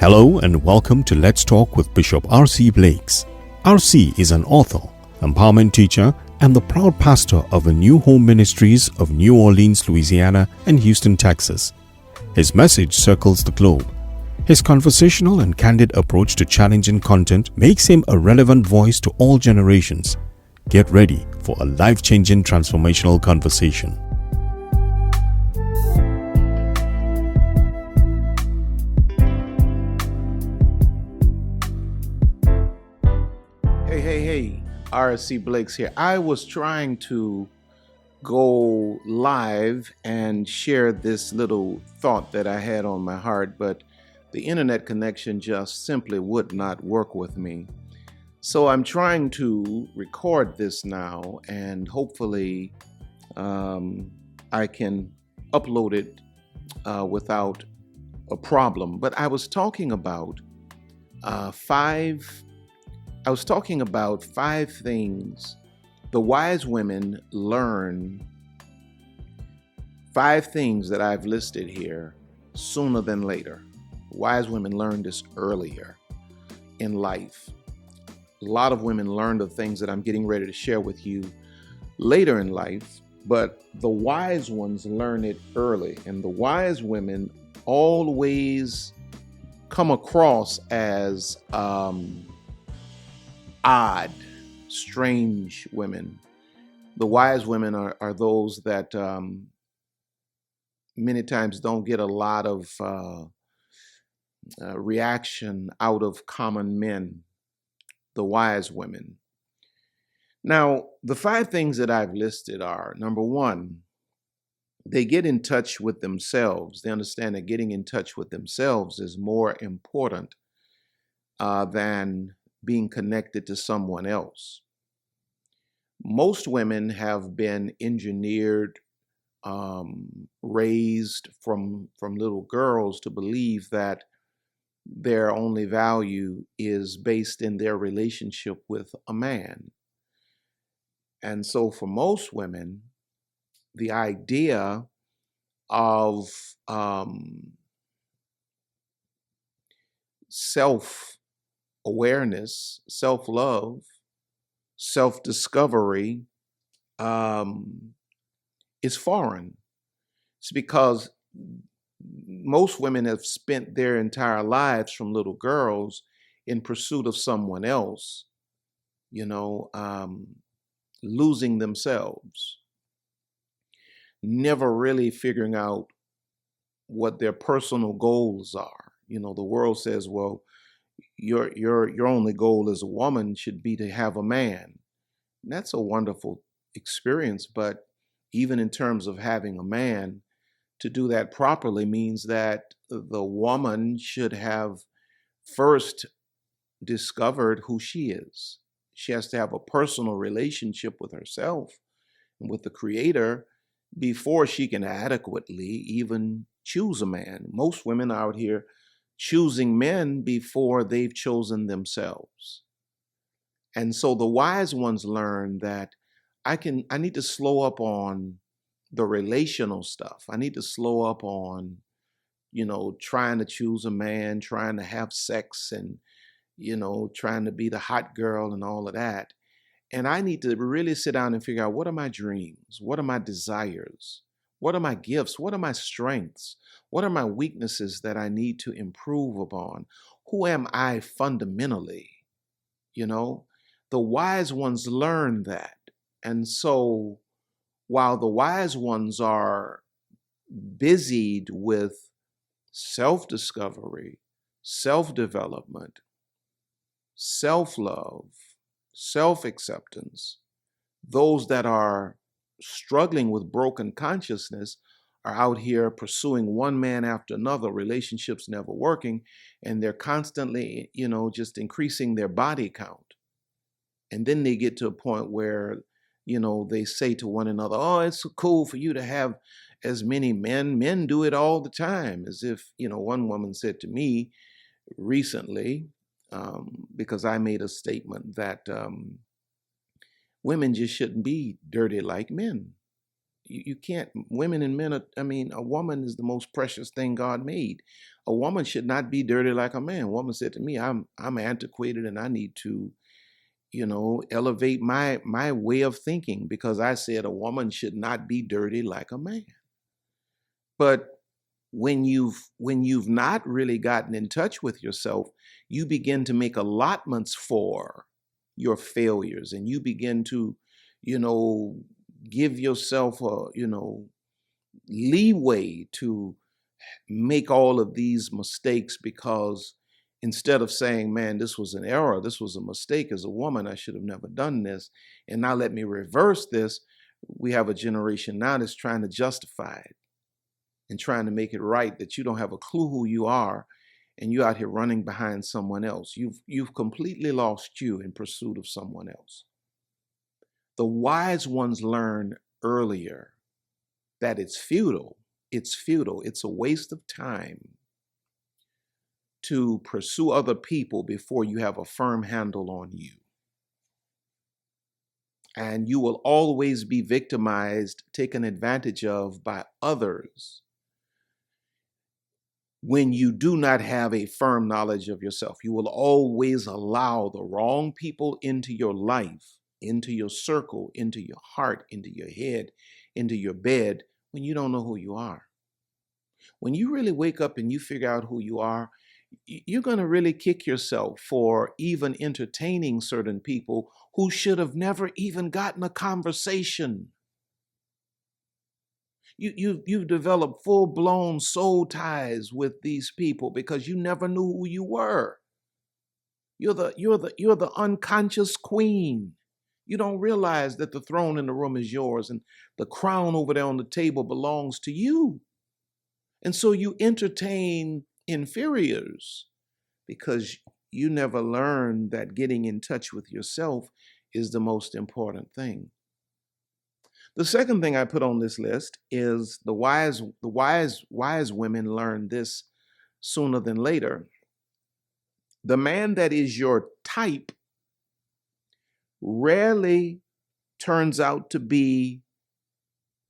Hello and welcome to Let's Talk with Bishop R.C. Blakes. R.C. is an author, empowerment teacher, and the proud pastor of the New Home Ministries of New Orleans, Louisiana and Houston, Texas. His message circles the globe. His conversational and candid approach to challenging content makes him a relevant voice to all generations. Get ready for a life-changing transformational conversation. Hey, RC Blakes here. I was trying to go live and share this little thought that I had on my heart, but the internet connection just simply would not work with me. So I'm trying to record this now, and hopefully I can upload it without a problem. But I was talking about five things the wise women learn, 5 things that I've listed here sooner than later. Wise women learn this earlier in life. A lot of women learn the things that I'm getting ready to share with you later in life, but the wise ones learn it early. And the wise women always come across as odd, strange women. The wise women are those that many times don't get a lot of reaction out of common men, the wise women. Now, the 5 things that I've listed are, number 1, they get in touch with themselves. They understand that getting in touch with themselves is more important than being connected to someone else. Most women have been engineered, raised from little girls to believe that their only value is based in their relationship with a man. And so for most women, the idea of self-awareness, self-love, self-discovery is foreign. It's because most women have spent their entire lives from little girls in pursuit of someone else, losing themselves, never really figuring out what their personal goals are. The world says, well, your only goal as a woman should be to have a man. And that's a wonderful experience, but even in terms of having a man, to do that properly means that the woman should have first discovered who she is. She has to have a personal relationship with herself and with the Creator before she can adequately even choose a man. Most women are out here choosing men before they've chosen themselves. And so the wise ones learn that I need to slow up on the relational stuff. I need to slow up on, trying to choose a man, trying to have sex and, trying to be the hot girl and all of that. And I need to really sit down and figure out, what are my dreams? What are my desires? What are my gifts? What are my strengths? What are my weaknesses that I need to improve upon? Who am I fundamentally? The wise ones learn that. And so while the wise ones are busied with self-discovery, self-development, self-love, self-acceptance, those that are struggling with broken consciousness are out here pursuing one man after another, relationships never working, and they're constantly, just increasing their body count. And then they get to a point where, they say to one another, oh, it's so cool for you to have as many men. Men do it all the time. As if, one woman said to me recently, because I made a statement that women just shouldn't be dirty like men. you can't, women and men are, I mean, a woman is the most precious thing God made. A woman should not be dirty like a man. A woman said to me, I'm antiquated and I need to, elevate my way of thinking, because I said a woman should not be dirty like a man. But when you've not really gotten in touch with yourself, you begin to make allotments for your failures, and you begin to, give yourself a, leeway to make all of these mistakes, because instead of saying, man, this was an error, this was a mistake as a woman, I should have never done this, and now let me reverse this, we have a generation now that's trying to justify it and trying to make it right, that you don't have a clue who you are, and you're out here running behind someone else. You've completely lost you in pursuit of someone else. The wise ones learn earlier that it's futile. It's futile. It's a waste of time to pursue other people before you have a firm handle on you. And you will always be victimized, taken advantage of by others when you do not have a firm knowledge of yourself. You will always allow the wrong people into your life, into your circle, into your heart, into your head, into your bed, when you don't know who you are. When you really wake up and you figure out who you are, you're going to really kick yourself for even entertaining certain people who should have never even gotten a conversation. You've developed full-blown soul ties with these people because you never knew who you were. You're the unconscious queen. You don't realize that the throne in the room is yours and the crown over there on the table belongs to you. And so you entertain inferiors because you never learned that getting in touch with yourself is the most important thing. The second thing I put on this list is the wise women learn this sooner than later. The man that is your type rarely turns out to be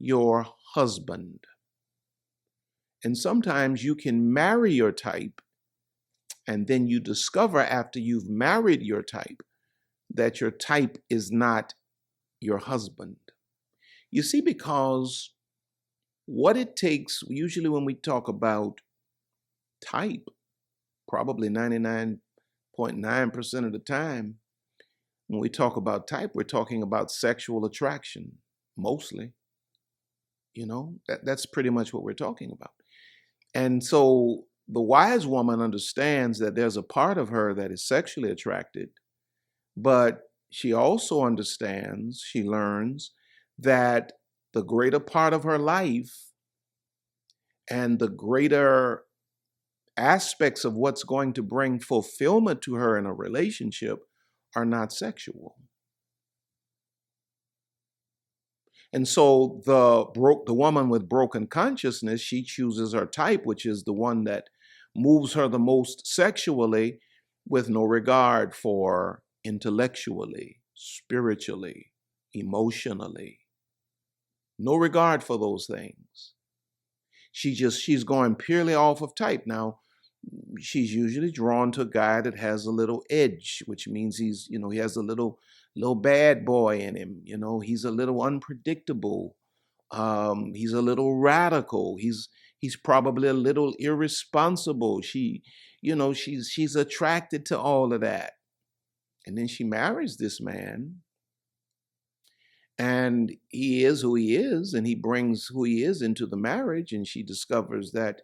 your husband. And sometimes you can marry your type, and then you discover after you've married your type that your type is not your husband. You see, because what it takes, usually when we talk about type, probably 99.9% of the time, when we talk about type, we're talking about sexual attraction, mostly. That's pretty much what we're talking about. And so the wise woman understands that there's a part of her that is sexually attracted, but she also understands, she learns that the greater part of her life and the greater aspects of what's going to bring fulfillment to her in a relationship are not sexual. And so the woman with broken consciousness, she chooses her type, which is the one that moves her the most sexually, with no regard for intellectually, spiritually, emotionally. No regard for those things. She's going purely off of type. Now, she's usually drawn to a guy that has a little edge, which means he has a little bad boy in him. He's a little unpredictable. He's a little radical. He's probably a little irresponsible. She's attracted to all of that. And then she marries this man, and he is who he is, and he brings who he is into the marriage, and she discovers that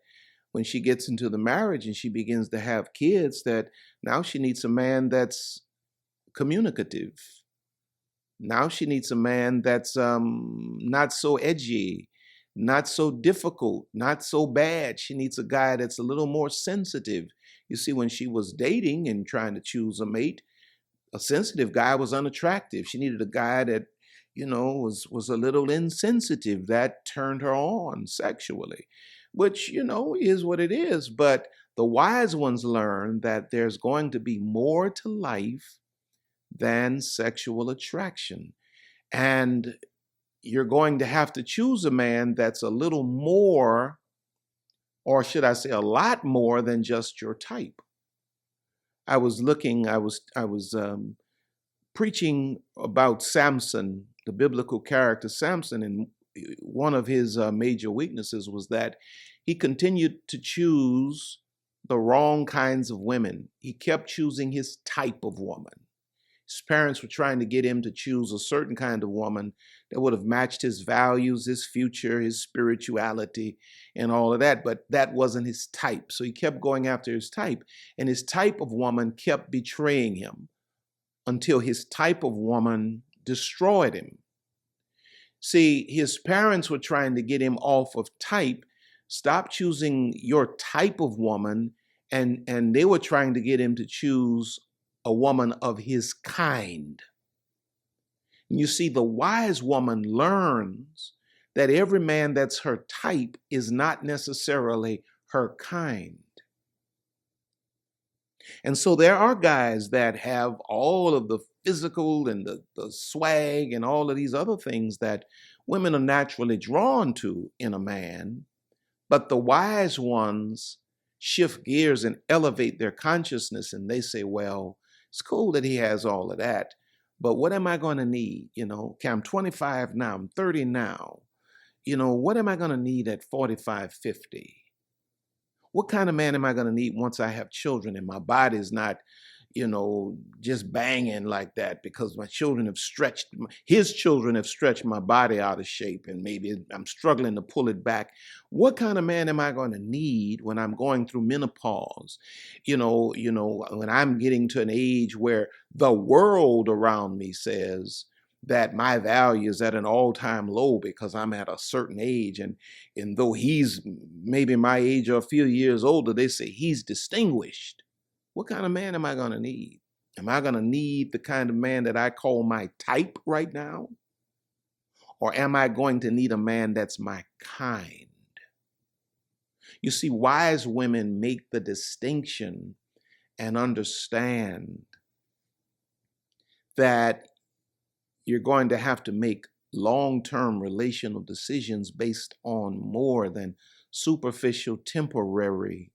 when she gets into the marriage and she begins to have kids, that now she needs a man that's communicative. Now she needs a man that's not so edgy, not so difficult, not so bad. She needs a guy that's a little more sensitive. You see, when she was dating and trying to choose a mate, a sensitive guy was unattractive. She needed a guy that, was a little insensitive. That turned her on sexually, which, is what it is. But the wise ones learn that there's going to be more to life than sexual attraction. And you're going to have to choose a man that's a little more, or should I say a lot more than just your type. I was preaching about Samson, the biblical character Samson, and one of his major weaknesses was that he continued to choose the wrong kinds of women. He kept choosing his type of woman. His parents were trying to get him to choose a certain kind of woman that would have matched his values, his future, his spirituality, and all of that, but that wasn't his type. So he kept going after his type, and his type of woman kept betraying him until his type of woman destroyed him. See, his parents were trying to get him off of type. Stop choosing your type of woman, and they were trying to get him to choose a woman of his kind. And you see, the wise woman learns that every man that's her type is not necessarily her kind. And so there are guys that have all of the physical and the swag and all of these other things that women are naturally drawn to in a man, but the wise ones shift gears and elevate their consciousness, and they say, well, it's cool that he has all of that, but what am I going to need? Okay, I'm 25 now, I'm 30 now. What am I going to need at 45, 50? What kind of man am I going to need once I have children and my body's not, just banging like that because his children have stretched my body out of shape, and maybe I'm struggling to pull it back. What kind of man am I going to need when I'm going through menopause? When I'm getting to an age where the world around me says that my value is at an all-time low because I'm at a certain age, and though he's maybe my age or a few years older, they say he's distinguished. What kind of man am I going to need? Am I going to need the kind of man that I call my type right now? Or am I going to need a man that's my kind? You see, wise women make the distinction and understand that you're going to have to make long-term relational decisions based on more than superficial, temporary.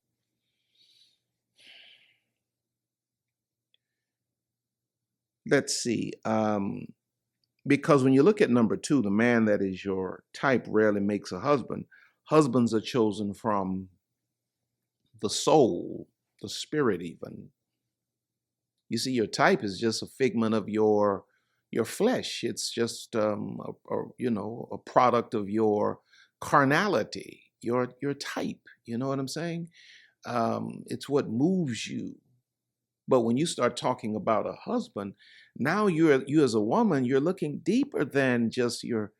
Let's see. Because when you look at number 2, the man that is your type rarely makes a husband. Husbands are chosen from the soul, the spirit even. You see, your type is just a figment of your flesh. It's just a product of your carnality, your type. You know what I'm saying? It's what moves you. But when you start talking about a husband, now you as a woman, you're looking deeper than just your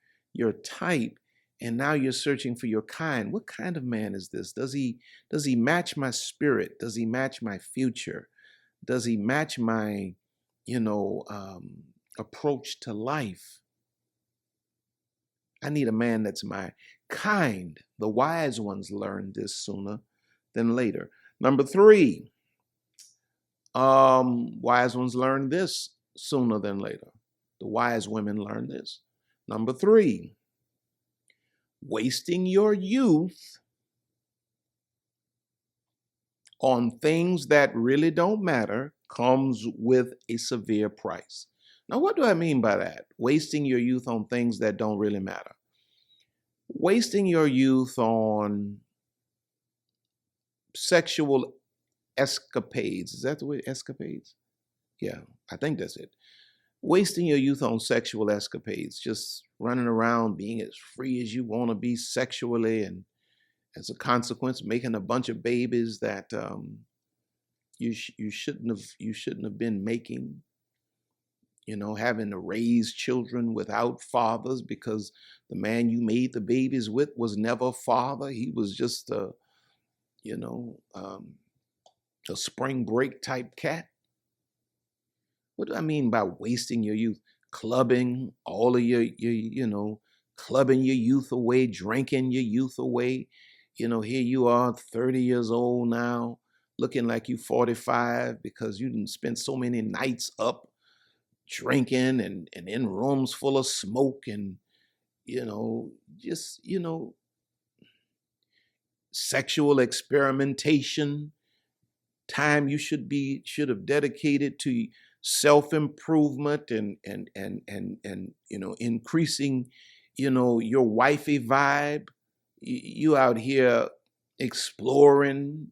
type, and now you're searching for your kind. What kind of man is this? Does he match my spirit? Does he match my future? Does he match my approach to life? I need a man that's my kind. The wise ones learn this sooner than later. Number 3. Wise ones learn this sooner than later. The wise women learn this. Number 3, wasting your youth on things that really don't matter comes with a severe price. Now, what do I mean by that? Wasting your youth on things that don't really matter. Wasting your youth on sexual escapades. Is that the way? Escapades? Yeah, I think that's it. Wasting your youth on sexual escapades, just running around being as free as you want to be sexually, and as a consequence, making a bunch of babies that you shouldn't have been making. Having to raise children without fathers because the man you made the babies with was never a father. He was just a spring break type cat. What do I mean by wasting your youth? Clubbing all of your clubbing your youth away, drinking your youth away. Here you are, 30 years old now, looking like you 45 because you didn't spend so many nights up drinking and in rooms full of smoke, and just, sexual experimentation, time you should have dedicated to self-improvement and increasing, your wifey vibe. You out here exploring,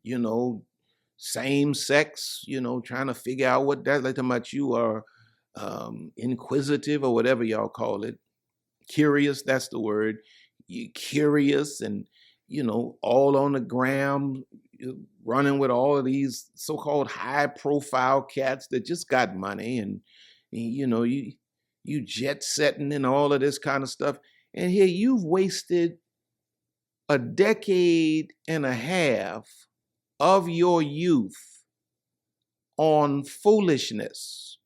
same sex, trying to figure out what that, like, about you are inquisitive or whatever y'all call it. Curious, that's the word. You curious and, all on the gram, running with all of these so-called high profile cats that just got money and, you jet setting and all of this kind of stuff. And here you've wasted a decade and a half of your youth on foolishness.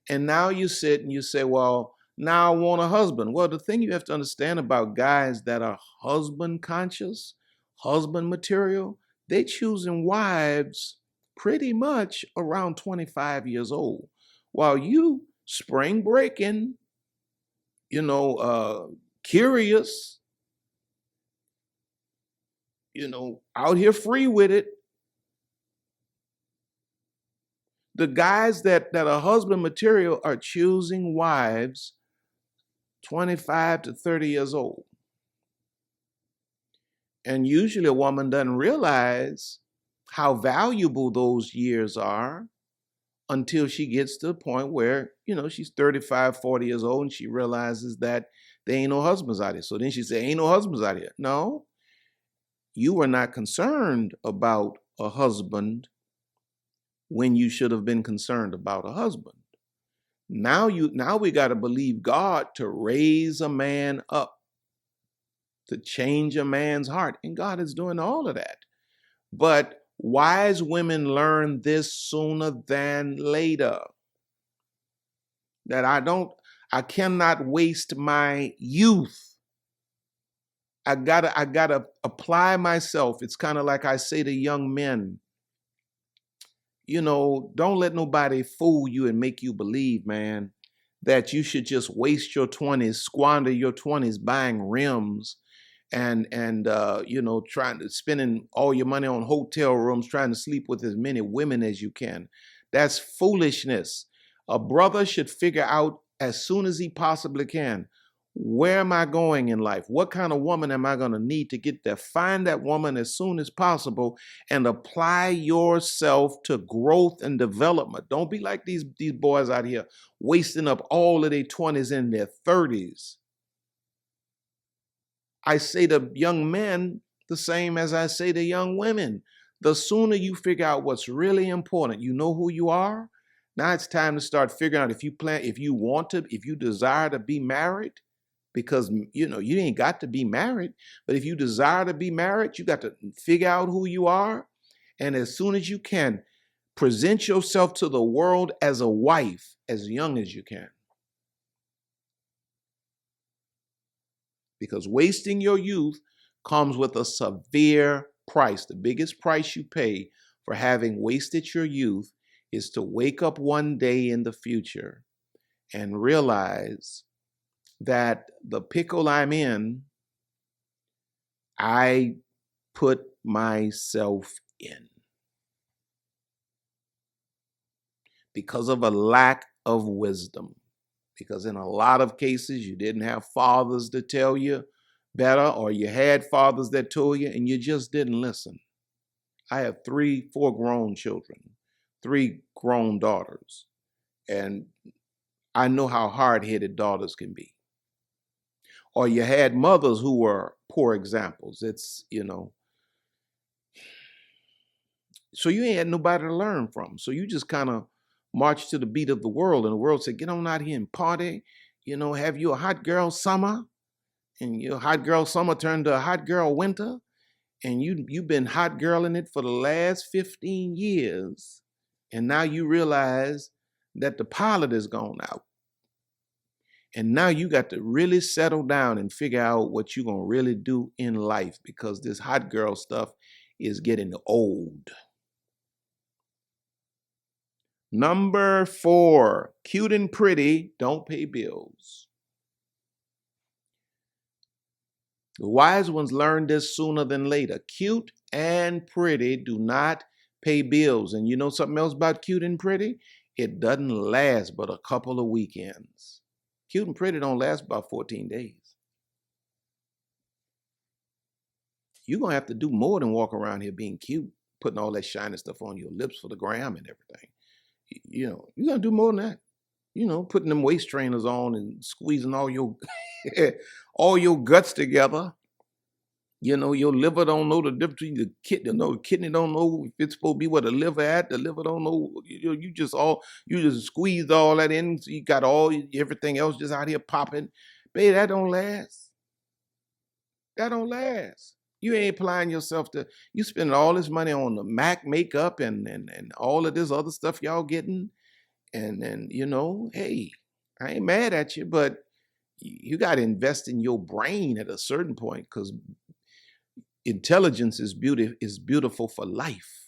And now you sit and you say, well, now I want a husband. Well, the thing you have to understand about guys that are husband conscious, husband material, they choosing wives pretty much around 25 years old. While you spring breaking, curious, out here free with it. The guys that are husband material are choosing wives 25 to 30 years old. And usually a woman doesn't realize how valuable those years are until she gets to the point where, she's 35, 40 years old and she realizes that there ain't no husbands out here. So then she say, ain't no husbands out here. No, you were not concerned about a husband when you should have been concerned about a husband. Now we got to believe God to raise a man up, to change a man's heart. And God is doing all of that. But wise women learn this sooner than later. That I cannot waste my youth. I gotta apply myself. It's kind of like I say to young men, don't let nobody fool you and make you believe, man, that you should just waste your 20s, squander your 20s buying rims and trying to spending all your money on hotel rooms, trying to sleep with as many women as you can. That's foolishness. A brother should figure out as soon as he possibly can, where am I going in life? What kind of woman am I going to need to get there? Find that woman as soon as possible and apply yourself to growth and development. Don't be like these boys out here wasting up all of their 20s and their 30s. I say to young men the same as I say to young women. The sooner you figure out what's really important, you know who you are. Now it's time to start figuring out if you desire to be married, because you ain't got to be married, but if you desire to be married, you got to figure out who you are. And as soon as you can, present yourself to the world as a wife as young as you can. Because wasting your youth comes with a severe price. The biggest price you pay for having wasted your youth is to wake up one day in the future and realize that the pickle I'm in, I put myself in because of a lack of wisdom. Because in a lot of cases, you didn't have fathers to tell you better, or you had fathers that told you and you just didn't listen. I have 4 grown children, 3 grown daughters, and I know how hard-headed daughters can be. Or you had mothers who were poor examples. So you ain't had nobody to learn from. So you just kind of march to the beat of the world, and the world said, get on out here and party, have you a hot girl summer, and your hot girl summer turned to a hot girl winter, and you've been hot girling it for the last 15 years, and now you realize that the pilot is gone out. And now you got to really settle down and figure out what you're going to really do in life, because this hot girl stuff is getting old. Number 4, cute and pretty don't pay bills. The wise ones learn this sooner than later. Cute and pretty do not pay bills. And you know something else about cute and pretty? It doesn't last but a couple of weekends. Cute and pretty don't last about 14 days. You're going to have to do more than walk around here being cute, putting all that shiny stuff on your lips for the gram and everything. You know, you got to do more than that. You know, putting them waist trainers on and squeezing all your all your guts together. You know, your liver don't know the difference between the kidney. No, the kidney don't know if it's supposed to be where the liver at. The liver don't know. You just squeezed all that in. So you got everything else just out here popping. Baby, that don't last. That don't last. You ain't applying yourself to. You spending all this money on the MAC makeup and all of this other stuff y'all getting. And you know, hey, I ain't mad at you, but you got to invest in your brain at a certain point, because intelligence is beautiful for life.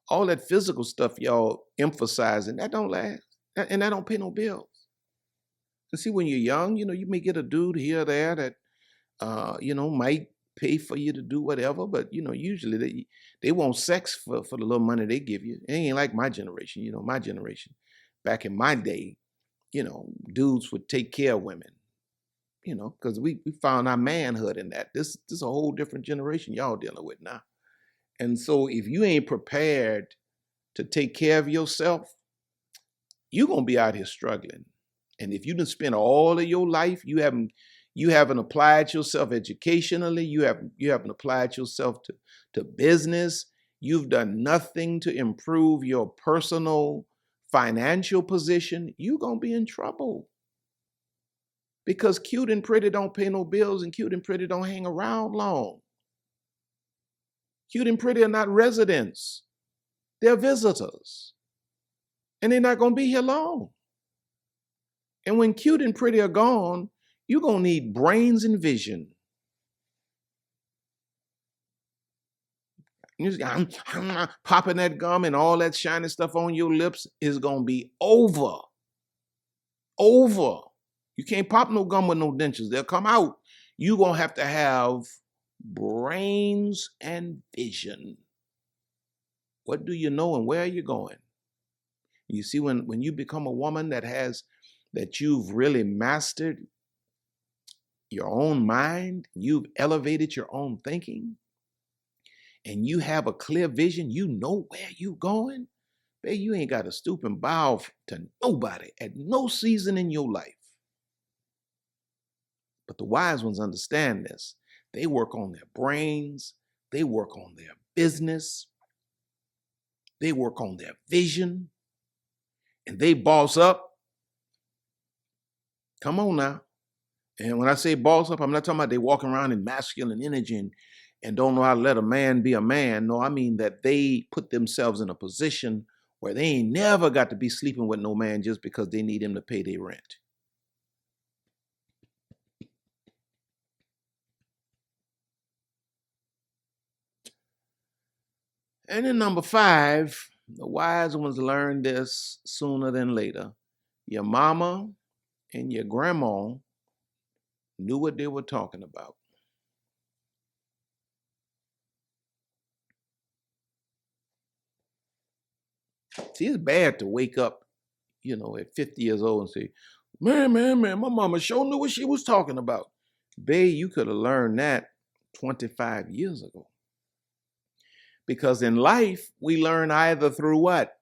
All that physical stuff y'all emphasizing, that don't last, and that don't pay no bills. And see, when you're young, you know, you may get a dude here or there that you know, might pay for you to do whatever, but you know, usually they want sex for the little money they give you. It ain't like my generation. You know, my generation, back in my day, you know, dudes would take care of women. You know, because we found our manhood in that. This is a whole different generation y'all dealing with now. And so if you ain't prepared to take care of yourself, you're gonna be out here struggling. And if you done spend all of your life, you haven't applied yourself educationally, you haven't applied yourself to business, you've done nothing to improve your personal financial position, you're gonna be in trouble. Because cute and pretty don't pay no bills, and cute and pretty don't hang around long. Cute and pretty are not residents. They're visitors. And they're not going to be here long. And when cute and pretty are gone, you're going to need brains and vision. Popping that gum and all that shiny stuff on your lips is going to be over. Over. You can't pop no gum with no dentures. They'll come out. You're going to have brains and vision. What do you know and where are you going? You see, when you become a woman that you've really mastered your own mind, you've elevated your own thinking, and you have a clear vision, you know where you're going, babe, you ain't got to stoop and bow to nobody at no season in your life. But the wise ones understand this. They work on their brains. They work on their business. They work on their vision. And they boss up. Come on now. And when I say boss up, I'm not talking about they walking around in masculine energy and don't know how to let a man be a man. No, I mean that they put themselves in a position where they ain't never got to be sleeping with no man just because they need him to pay their rent. And then number 5, the wise ones learn this sooner than later. Your mama and your grandma knew what they were talking about. See, it's bad to wake up, you know, at 50 years old and say, man, my mama sure knew what she was talking about. Babe, you could have learned that 25 years ago. Because in life, we learn either through what?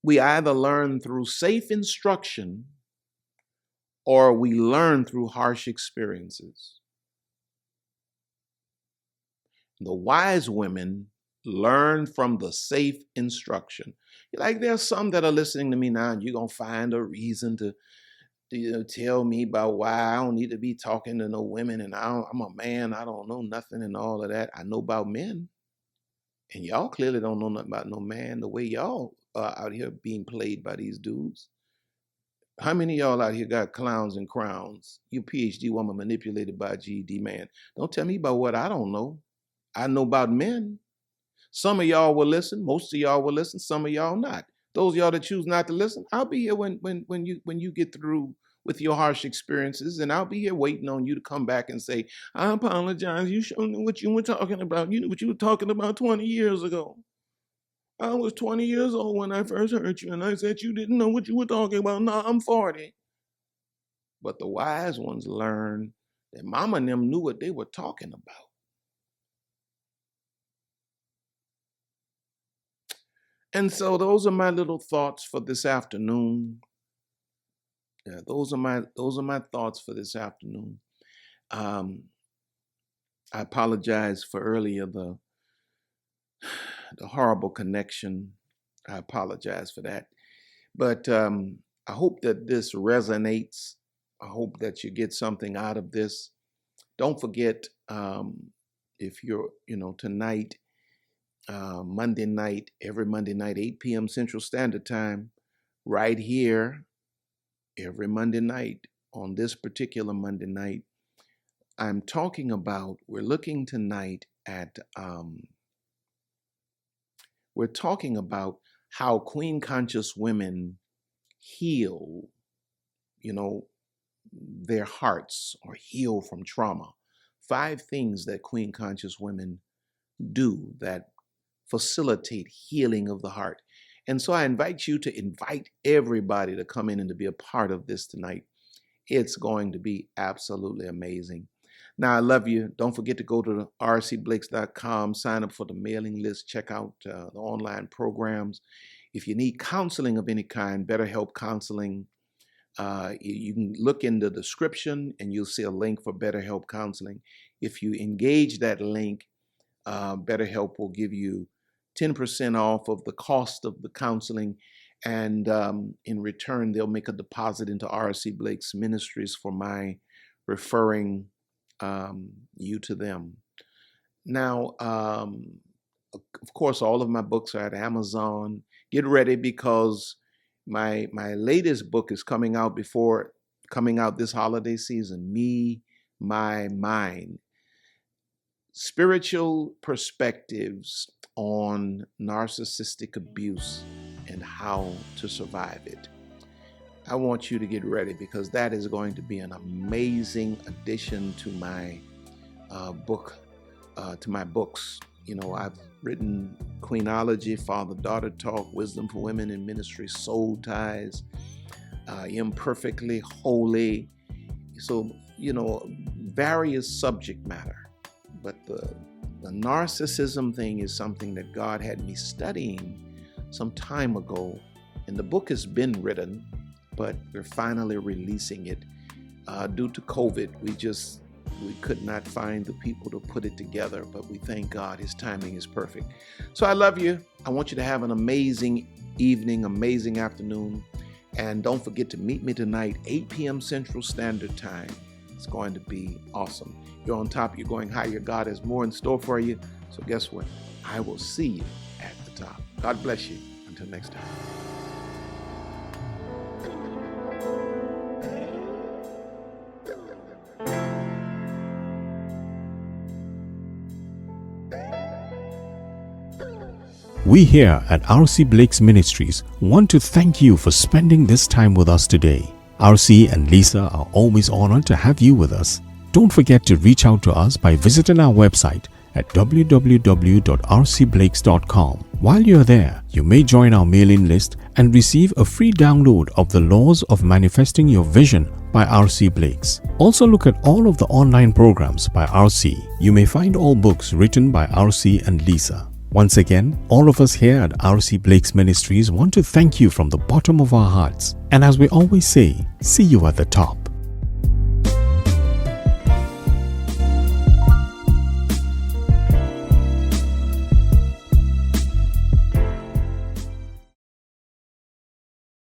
We either learn through safe instruction or we learn through harsh experiences. The wise women learn from the safe instruction. Like there's some that are listening to me now, and you're going to find a reason to tell me about why I don't need to be talking to no women and I'm a man, I don't know nothing and all of that. I know about men. And y'all clearly don't know nothing about no man the way y'all are out here being played by these dudes. How many of y'all out here got clowns and crowns? You PhD woman manipulated by a GED man. Don't tell me about what I don't know. I know about men. Some of y'all will listen. Most of y'all will listen. Some of y'all not. Those of y'all that choose not to listen, I'll be here when you get through with your harsh experiences, and I'll be here waiting on you to come back and say, I apologize. You showed me what you were talking about. You knew what you were talking about 20 years ago. I was 20 years old when I first heard you, and I said you didn't know what you were talking about. Now I'm 40. But the wise ones learn that mama and them knew what they were talking about. And so those are my little thoughts for this afternoon. Yeah, those are my thoughts for this afternoon. I apologize for earlier the horrible connection. I apologize for that. But I hope that this resonates. I hope that you get something out of this. Don't forget, if you're, tonight, Monday night, every Monday night, 8 p.m. Central Standard Time, right here, every Monday night, on this particular Monday night, we're looking tonight at, we're talking about how queen conscious women heal, their hearts, or heal from trauma. 5 things that queen conscious women do that facilitate healing of the heart. And so I invite you to invite everybody to come in and to be a part of this tonight. It's going to be absolutely amazing. Now, I love you. Don't forget to go to rcblakes.com, sign up for the mailing list, check out the online programs. If you need counseling of any kind, BetterHelp Counseling, you can look in the description and you'll see a link for BetterHelp Counseling. If you engage that link, BetterHelp will give you 10% off of the cost of the counseling, and in return, they'll make a deposit into RC Blakes Ministries for my referring you to them. Now, of course, all of my books are at Amazon. Get ready, because my latest book is coming out this holiday season. Me, My Mind. Spiritual perspectives on narcissistic abuse and how to survive it. I want you to get ready, because that is going to be an amazing addition to my books. I've written Queenology, Father-Daughter Talk, Wisdom for Women in Ministry, Soul Ties, Imperfectly, Holy. So, various subject matter. But the narcissism thing is something that God had me studying some time ago. And the book has been written, but we're finally releasing it. Due to COVID, we could not find the people to put it together, but we thank God his timing is perfect. So I love you. I want you to have an amazing evening, amazing afternoon. And don't forget to meet me tonight, 8 p.m. Central Standard Time. It's going to be awesome. You're on top, you're going higher. God has more in store for you. So guess what? I will see you at the top. God bless you. Until next time. We here at RC Blakes Ministries want to thank you for spending this time with us today. RC and Lisa are always honored to have you with us. Don't forget to reach out to us by visiting our website at www.rcblakes.com. While you're there, you may join our mailing list and receive a free download of The Laws of Manifesting Your Vision by RC Blakes. Also look at all of the online programs by RC. You may find all books written by RC and Lisa. Once again, all of us here at RC Blakes Ministries want to thank you from the bottom of our hearts. And as we always say, see you at the top.